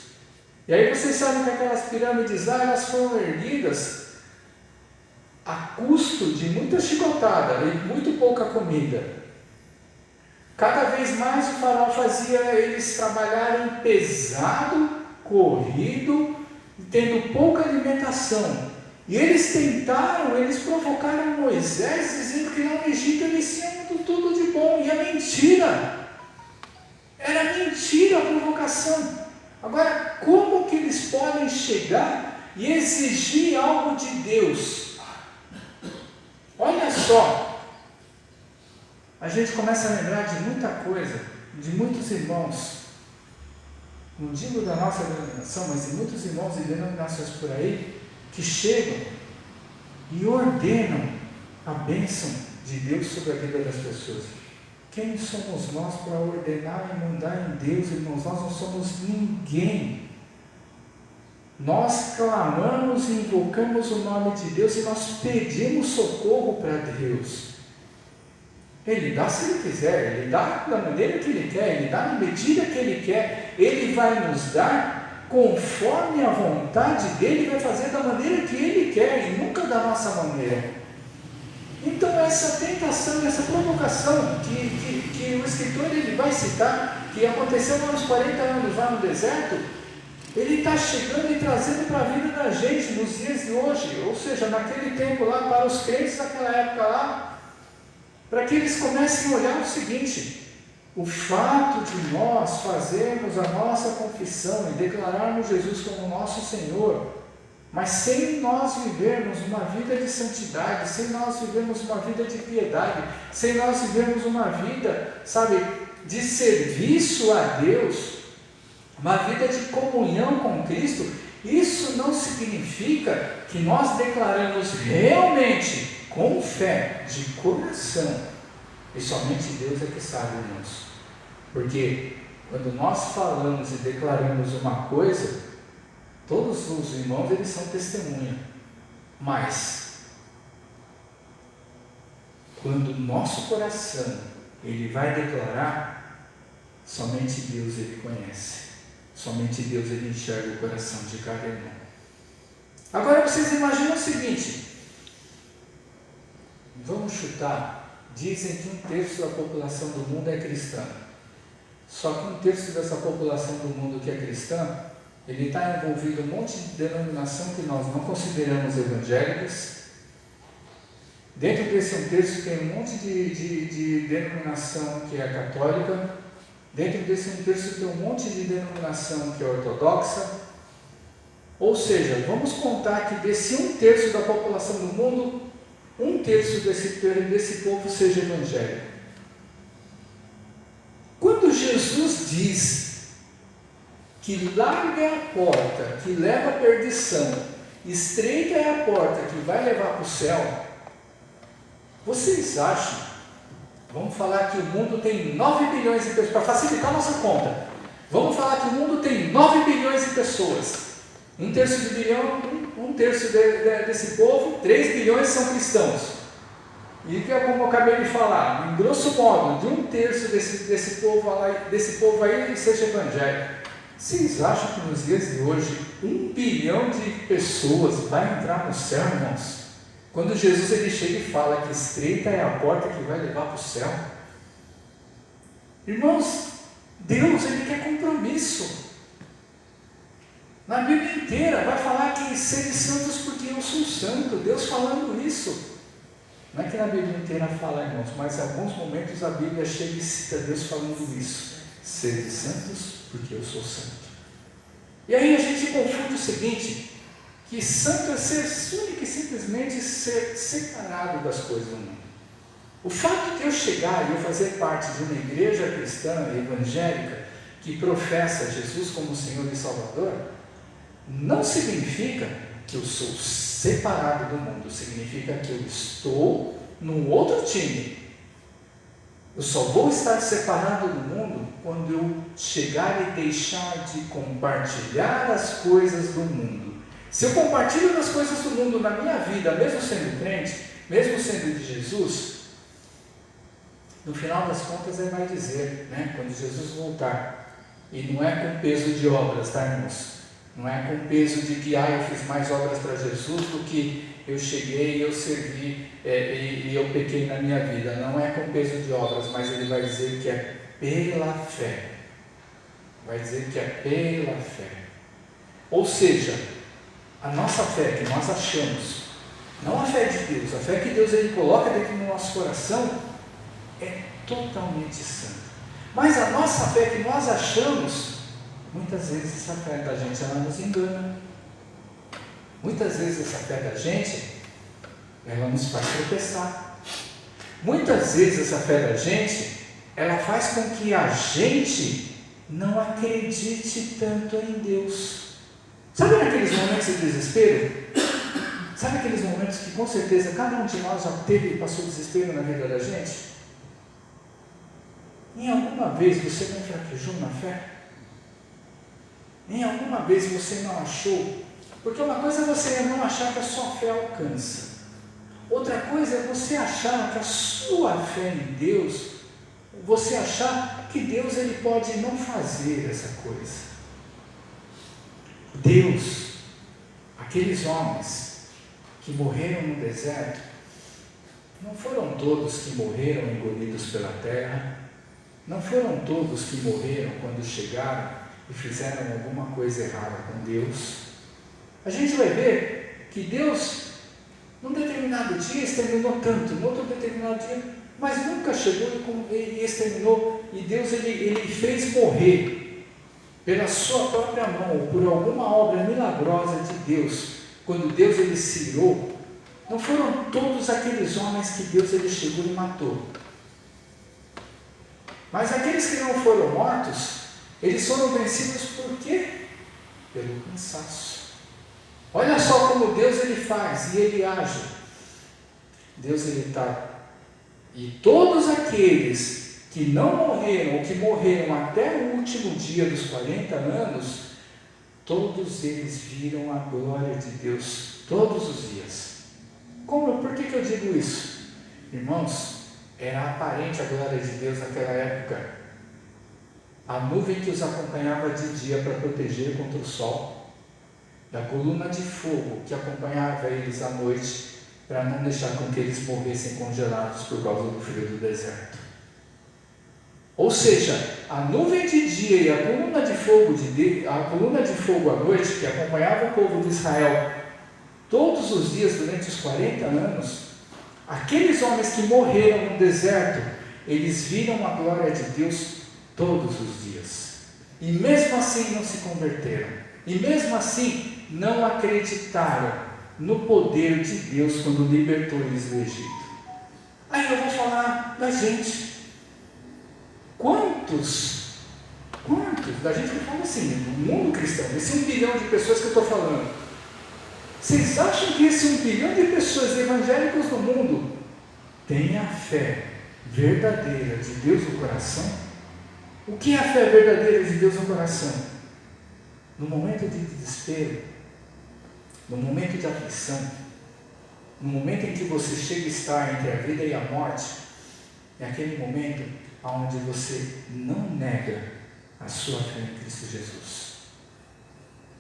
E aí vocês sabem que aquelas pirâmides lá, elas foram erguidas a custo de muita chicotada e muito pouca comida. Cada vez mais o faraó fazia eles trabalharem pesado, corrido, tendo pouca alimentação. E eles provocaram Moisés, dizendo que lá no Egito eles tinham tudo de bom. E é mentira. Era mentira a provocação. Agora, como que eles podem chegar e exigir algo de Deus? Olha só, a gente começa a lembrar de muita coisa, de muitos irmãos, não digo da nossa denominação, mas de muitos irmãos e denominações por aí, que chegam e ordenam a bênção de Deus sobre a vida das pessoas. Quem somos nós para ordenar e mandar em Deus, irmãos? Nós não somos ninguém. Nós clamamos e invocamos o nome de Deus e nós pedimos socorro para Deus. Ele dá se Ele quiser, Ele dá da maneira que Ele quer, Ele dá na medida que Ele quer, Ele vai nos dar conforme a vontade dEle, vai fazer da maneira que Ele quer e nunca da nossa maneira. Então essa tentação, essa provocação que o escritor ele vai citar, que aconteceu há uns 40 anos lá no deserto, ele está chegando e trazendo para a vida da gente nos dias de hoje, ou seja, naquele tempo lá, para os crentes daquela época lá, para que eles comecem a olhar o seguinte: o fato de nós fazermos a nossa confissão e declararmos Jesus como nosso Senhor, mas sem nós vivermos uma vida de santidade, sem nós vivermos uma vida de piedade, sem nós vivermos uma vida, sabe, de serviço a Deus, uma vida de comunhão com Cristo, isso não significa que nós declaramos realmente, com fé, de coração, e somente Deus é que sabe, irmãos. Porque quando nós falamos e declaramos uma coisa, todos os irmãos eles são testemunha, mas quando o nosso coração ele vai declarar, somente Deus ele conhece, somente Deus ele enxerga o coração de cada irmão. Agora vocês imaginam o seguinte, vamos chutar, dizem que 1/3 da população do mundo é cristã, só que 1/3 dessa população do mundo que é cristã, ele está envolvido em um monte de denominação que nós não consideramos evangélicas. Dentro desse 1/3 tem um monte de denominação que é católica. Dentro desse 1/3 tem um monte de denominação que é ortodoxa. Ou seja, vamos contar que desse 1/3 da população do mundo, 1/3 desse povo seja evangélico. Quando Jesus diz que larga é a porta que leva à perdição, estreita é a porta que vai levar para o céu, vocês acham, vamos falar que o mundo tem 9 bilhões de pessoas, para facilitar a nossa conta, vamos falar que o mundo tem 9 bilhões de pessoas, 1/3 de bilhão, 1/3 desse povo, 3 bilhões são cristãos, e que como eu acabei de falar, em grosso modo, de 1/3 desse povo aí seja evangélico. Vocês acham que nos dias de hoje 1 bilhão de pessoas vai entrar no céu, irmãos? Quando Jesus ele chega e fala que estreita é a porta que vai levar para o céu. Irmãos, Deus ele quer compromisso. Na Bíblia inteira vai falar que sede santos porque eu sou santo. Deus falando isso. Não é que na Bíblia inteira fala, irmãos, mas em alguns momentos a Bíblia chega e cita Deus falando isso. Sede santos porque eu sou santo. E aí a gente confunde o seguinte, que santo é ser único e simplesmente ser separado das coisas do mundo. O fato de eu chegar e eu fazer parte de uma igreja cristã evangélica que professa Jesus como Senhor e Salvador, não significa que eu sou separado do mundo, significa que eu estou num outro time. Eu só vou estar separado do mundo quando eu chegar e deixar de compartilhar as coisas do mundo. Se eu compartilho das coisas do mundo na minha vida, mesmo sendo crente, mesmo sendo de Jesus, no final das contas ele vai dizer, né, quando Jesus voltar, e não é com peso de obras, tá, irmãos? Não é com peso de que eu fiz mais obras para Jesus do que eu cheguei, eu servi e eu pequei na minha vida. Não é com peso de obras, mas ele vai dizer que é pela fé. Vai dizer que é pela fé. Ou seja, a nossa fé que nós achamos, não a fé de Deus, a fé que Deus ele coloca dentro do nosso coração, é totalmente santa. Mas a nossa fé que nós achamos, muitas vezes essa fé da gente ela nos engana. Muitas vezes essa fé da gente ela nos faz tropeçar. Muitas vezes essa fé da gente ela faz com que a gente não acredite tanto em Deus. Sabe naqueles momentos de desespero? Sabe aqueles momentos que com certeza cada um de nós já teve e passou desespero na vida da gente? Em alguma vez você não fraquejou na fé? Em alguma vez você não achou? Porque uma coisa é você não achar que a sua fé alcança. Outra coisa é você achar que a sua fé em Deus, você achar que Deus ele pode não fazer essa coisa. Deus, aqueles homens que morreram no deserto, não foram todos que morreram engolidos pela terra, não foram todos que morreram quando chegaram e fizeram alguma coisa errada com Deus. A gente vai ver que Deus, num determinado dia, exterminou tanto, no outro determinado dia, mas nunca chegou e exterminou, e Deus ele fez morrer pela sua própria mão, ou por alguma obra milagrosa de Deus. Quando Deus ele se irou, não foram todos aqueles homens que Deus ele chegou e matou, mas aqueles que não foram mortos, eles foram vencidos por quê? Pelo cansaço. Olha só como Deus ele faz e ele age. Deus ele está, e todos aqueles que não morreram, ou que morreram até o último dia dos 40 anos, todos eles viram a glória de Deus todos os dias. Como? Por que eu digo isso? Irmãos, era aparente a glória de Deus naquela época. A nuvem que os acompanhava de dia para proteger contra o sol, da coluna de fogo que acompanhava eles à noite para não deixar com que eles morressem congelados por causa do frio do deserto. Ou seja, a nuvem de dia e a coluna de fogo à noite que acompanhava o povo de Israel todos os dias durante os 40 anos, aqueles homens que morreram no deserto, eles viram a glória de Deus todos os dias, e mesmo assim não se converteram, e mesmo assim não acreditaram no poder de Deus quando libertou eles do Egito. Aí eu vou falar da gente. Quantos da gente que fala assim, no mundo cristão, esse 1 bilhão de pessoas que eu estou falando, vocês acham que esse 1 bilhão de pessoas evangélicas no mundo tem a fé verdadeira de Deus no coração? O que é a fé verdadeira de Deus no coração? No momento de desespero, no momento de aflição, no momento em que você chega a estar entre a vida e a morte, é aquele momento onde você não nega a sua fé em Cristo Jesus.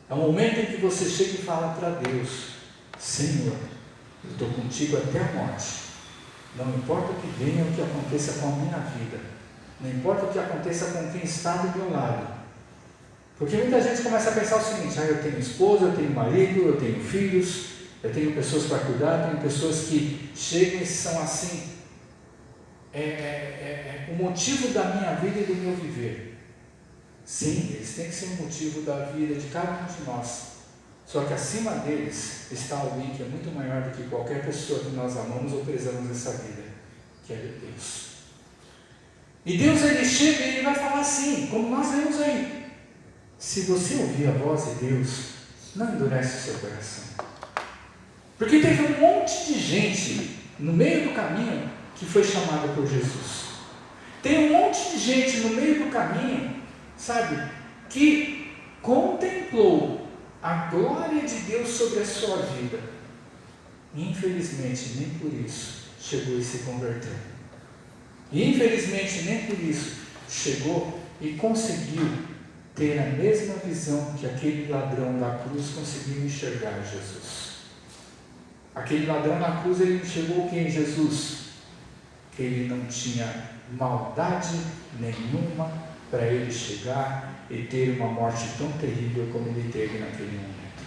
É o momento em que você chega e fala para Deus: Senhor, eu estou contigo até a morte. Não importa o que venha ou o que aconteça com a minha vida. Não importa o que aconteça com quem está do meu lado. Porque muita gente começa a pensar o seguinte: eu tenho esposa, eu tenho marido, eu tenho filhos, eu tenho pessoas para cuidar, tenho pessoas que chegam e são assim, o motivo da minha vida e do meu viver. Sim, eles têm que ser o motivo da vida de cada um de nós. Só que acima deles está alguém que é muito maior do que qualquer pessoa que nós amamos ou prezamos nessa vida, que é Deus. E Deus ele chega e ele vai falar assim, como nós lemos aí: se você ouvir a voz de Deus, não endurece o seu coração. Porque teve um monte de gente no meio do caminho que foi chamada por Jesus. Tem um monte de gente no meio do caminho, sabe, que contemplou a glória de Deus sobre a sua vida. Infelizmente, nem por isso chegou e se converteu. E infelizmente, nem por isso chegou e conseguiu ter a mesma visão que aquele ladrão da cruz conseguiu enxergar Jesus. Aquele ladrão na cruz, ele enxergou quem? Jesus. Ele não tinha maldade nenhuma para ele chegar e ter uma morte tão terrível como ele teve naquele momento.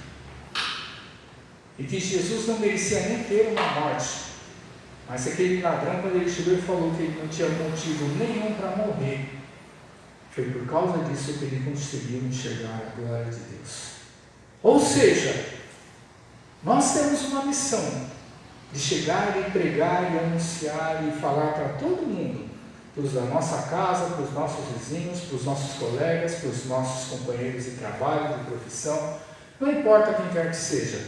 E que Jesus não merecia nem ter uma morte. Mas aquele ladrão, quando ele chegou e falou que ele não tinha motivo nenhum para morrer, Foi por causa disso que ele conseguiu enxergar a glória de Deus. Ou seja, nós temos uma missão de chegar e pregar e anunciar e falar para todo mundo, para os da nossa casa, para os nossos vizinhos, para os nossos colegas, para os nossos companheiros de trabalho, de profissão, não importa quem quer que seja,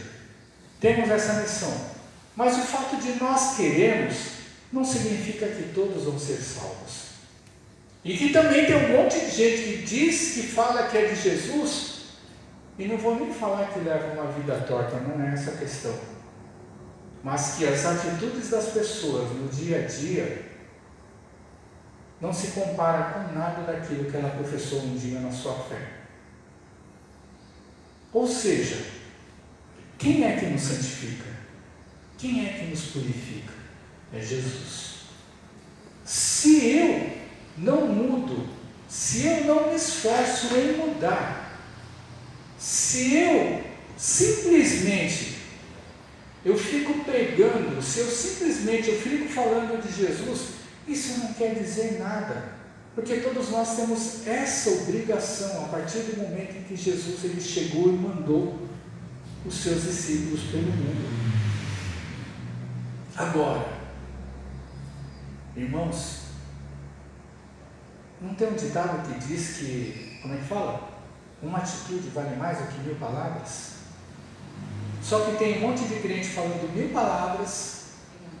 temos essa missão. Mas o fato de nós queremos não significa que todos vão ser salvos. E que também tem um monte de gente que diz que fala que é de Jesus, e não vou nem falar que leva uma vida torta, não é essa a questão. Mas que as atitudes das pessoas no dia a dia não se compara com nada daquilo que ela professou um dia na sua fé. Ou seja, quem é que nos santifica? Quem é que nos purifica? É Jesus. Se eu não mudo, se eu não me esforço em mudar, se eu simplesmente eu fico pregando, se eu simplesmente eu fico falando de Jesus, isso não quer dizer nada, porque todos nós temos essa obrigação a partir do momento em que Jesus ele chegou e mandou os seus discípulos pelo mundo. Agora, irmãos, não tem um ditado que diz que, como é que fala? Uma atitude vale mais do que 1000 palavras? Só que tem um monte de crente falando 1000 palavras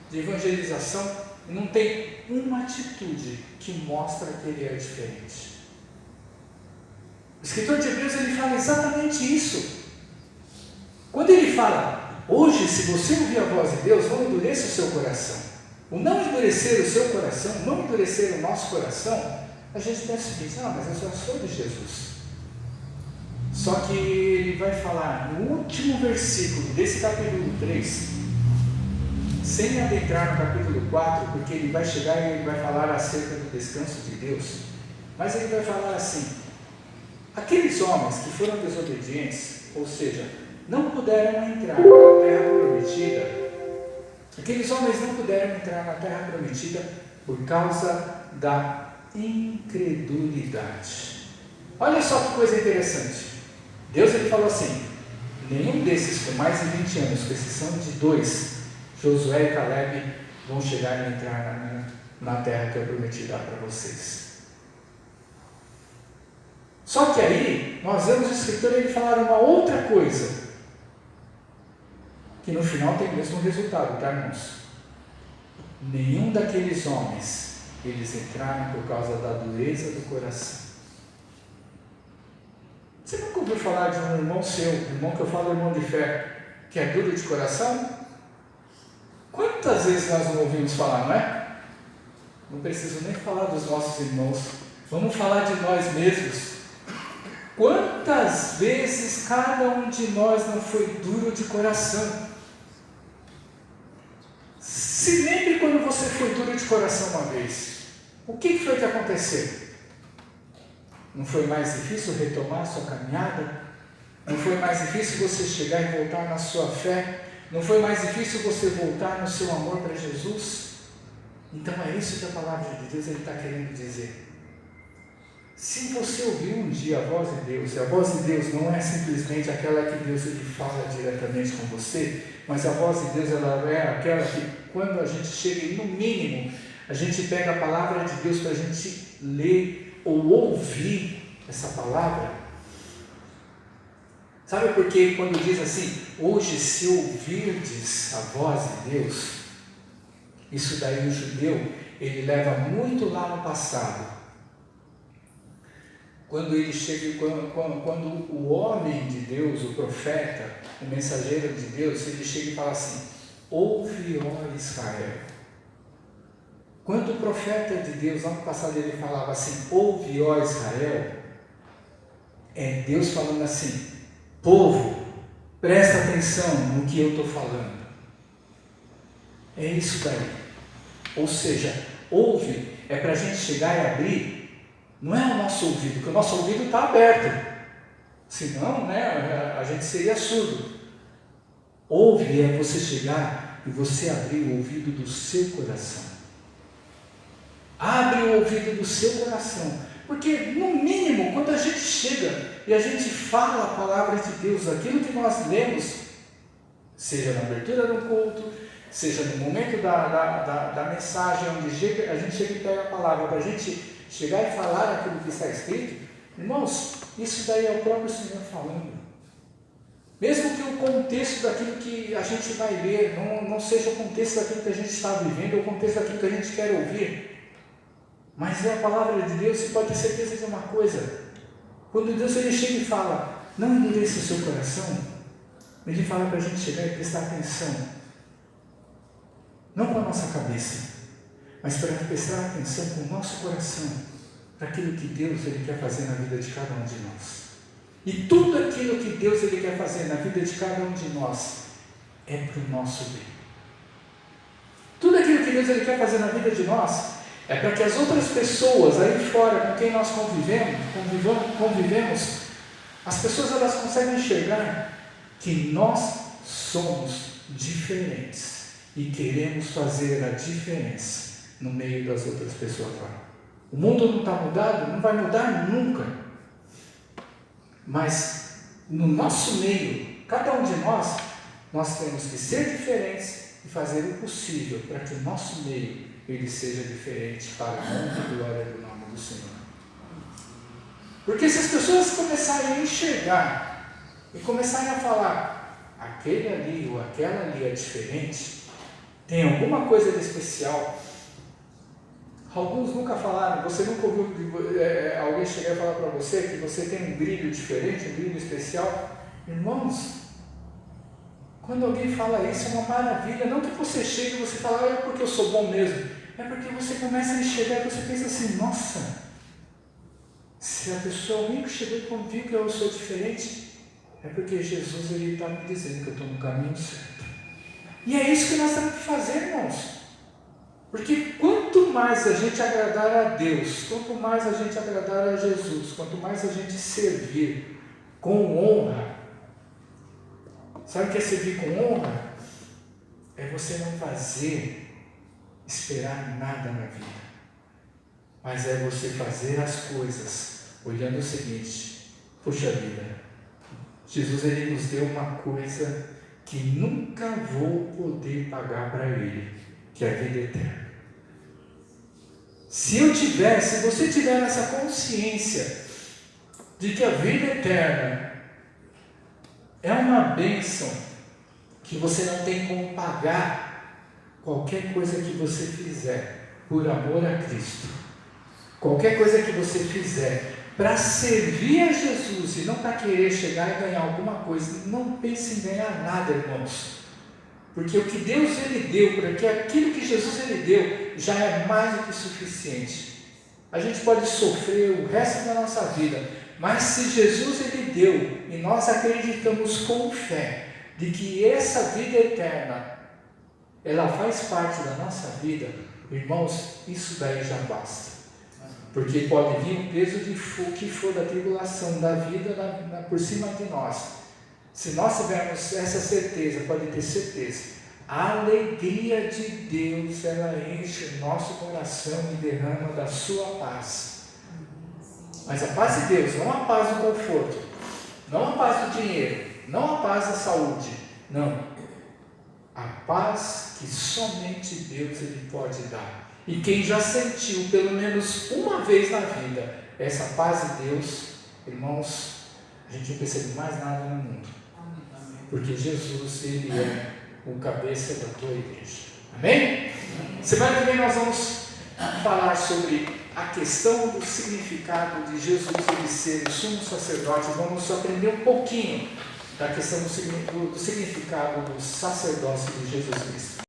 de evangelização e não tem uma atitude que mostra que ele é diferente. O escritor de Hebreus ele fala exatamente isso. Quando ele fala, hoje se você ouvir a voz de Deus, não endureça o seu coração. O não endurecer o seu coração, não endurecer o nosso coração, a gente pensa o seguinte, mas eu só sou de Jesus. Só que ele vai falar no último versículo desse capítulo 3, sem adentrar no capítulo 4, porque ele vai chegar e ele vai falar acerca do descanso de Deus, mas ele vai falar assim, aqueles homens que foram desobedientes, ou seja, não puderam entrar na terra prometida, aqueles homens não puderam entrar na terra prometida por causa da incredulidade. Olha só que coisa interessante. Deus ele falou assim, nenhum desses com mais de 20 anos, com exceção de 2, Josué e Caleb, vão chegar e entrar na terra que eu prometi dar para vocês. Só que aí, nós vemos o escritor ele falar uma outra coisa, que no final tem o mesmo resultado, tá, irmãos? Nenhum daqueles homens, eles entraram por causa da dureza do coração. Você nunca ouviu falar de um irmão seu, irmão que eu falo irmão de fé, que é duro de coração? Quantas vezes nós não ouvimos falar, não é? Não preciso nem falar dos nossos irmãos, vamos falar de nós mesmos. Quantas vezes cada um de nós não foi duro de coração? Se lembre quando você foi duro de coração uma vez, o que foi que aconteceu? Não foi mais difícil retomar a sua caminhada? Não foi mais difícil você chegar e voltar na sua fé? Não foi mais difícil você voltar no seu amor para Jesus? Então é isso que a palavra de Deus está querendo dizer. Se você ouviu um dia a voz de Deus, e a voz de Deus não é simplesmente aquela que Deus ele fala diretamente com você, mas a voz de Deus ela é aquela que quando a gente chega e no mínimo a gente pega a palavra de Deus para a gente ler ou ouvir essa palavra. Sabe por quê? Quando diz assim, hoje se ouvirdes a voz de Deus, isso daí o judeu, ele leva muito lá no passado. Quando ele chega, quando o homem de Deus, o profeta, o mensageiro de Deus, ele chega e fala assim, ouve, ó Israel. Quando o profeta de Deus, lá no passado, ele falava assim, ouve, ó Israel, é Deus falando assim, povo, presta atenção no que eu estou falando. É isso daí. Ou seja, ouve, é para a gente chegar e abrir, não é o nosso ouvido, porque o nosso ouvido está aberto, senão a gente seria surdo. Ouve é você chegar e você abrir o ouvido do seu coração. Abre o ouvido do seu coração Porque, no mínimo, quando a gente chega e a gente fala a palavra de Deus, aquilo que nós lemos, seja na abertura do culto, seja no momento da mensagem, onde a gente chega e pega a palavra, para a gente chegar e falar aquilo que está escrito, irmãos, isso daí é o próprio Senhor falando. Mesmo que o contexto daquilo que a gente vai ler não seja o contexto daquilo que a gente está vivendo, ou o contexto daquilo que a gente quer ouvir, mas é a palavra de Deus. Você pode ter certeza de uma coisa: quando Deus ele chega e fala, não endureça o seu coração, ele fala para a gente chegar e prestar atenção, não com a nossa cabeça, mas para prestar atenção com o nosso coração, para aquilo que Deus ele quer fazer na vida de cada um de nós. E tudo aquilo que Deus ele quer fazer na vida de cada um de nós é para o nosso bem. Tudo aquilo que Deus ele quer fazer na vida de nós é para que as outras pessoas aí fora com quem nós convivemos, as pessoas elas conseguem enxergar que nós somos diferentes e queremos fazer a diferença no meio das outras pessoas lá. O mundo não está mudado, não vai mudar nunca, mas no nosso meio, cada um de nós temos que ser diferentes e fazer o possível para que o nosso meio ele seja diferente para a honra e glória do nome do Senhor. Porque se as pessoas começarem a enxergar e começarem a falar, aquele ali ou aquela ali é diferente, tem alguma coisa de especial. Alguns nunca falaram, você nunca ouviu alguém chegar e falar para você que você tem um brilho diferente, um brilho especial? Irmãos, quando alguém fala isso é uma maravilha. Não que você chegue e você fala, é porque eu sou bom mesmo. É porque você começa a enxergar e você pensa assim, nossa, se a pessoa, alguém que chegou e conviu que eu sou diferente, é porque Jesus ele está me dizendo que eu estou no caminho certo. E é isso que nós temos que fazer, irmãos. Porque quanto mais a gente agradar a Deus, quanto mais a gente agradar a Jesus, quanto mais a gente servir com honra, sabe o que é servir com honra? É você não esperar nada na vida, mas é você fazer as coisas olhando o seguinte, puxa vida, Jesus ele nos deu uma coisa que nunca vou poder pagar para Ele, que é a vida eterna. Se você tiver essa consciência de que a vida eterna é uma bênção que você não tem como pagar qualquer coisa que você fizer por amor a Cristo, qualquer coisa que você fizer para servir a Jesus e não para querer chegar e ganhar alguma coisa, não pense em ganhar nada, irmãos, porque o que Deus ele deu, porque aquilo que Jesus ele deu já é mais do que suficiente. A gente pode sofrer o resto da nossa vida, mas se Jesus ele deu e nós acreditamos com fé de que essa vida eterna ela faz parte da nossa vida, irmãos, isso daí já basta. Porque pode vir um peso que for da tribulação da vida por cima de nós. Se nós tivermos essa certeza, pode ter certeza, a alegria de Deus, ela enche o nosso coração e derrama da sua paz. Mas a paz de Deus, não a paz do conforto, não a paz do dinheiro, não a paz da saúde, não. A paz que somente Deus ele pode dar. E quem já sentiu pelo menos uma vez na vida essa paz de Deus, irmãos, a gente não precisa de mais nada no mundo. Porque Jesus, ele é o cabeça da tua igreja. Amém? Semana que vem nós vamos falar sobre a questão do significado de Jesus ele ser o sumo sacerdote. Vamos aprender um pouquinho da questão do significado do sacerdócio de Jesus Cristo.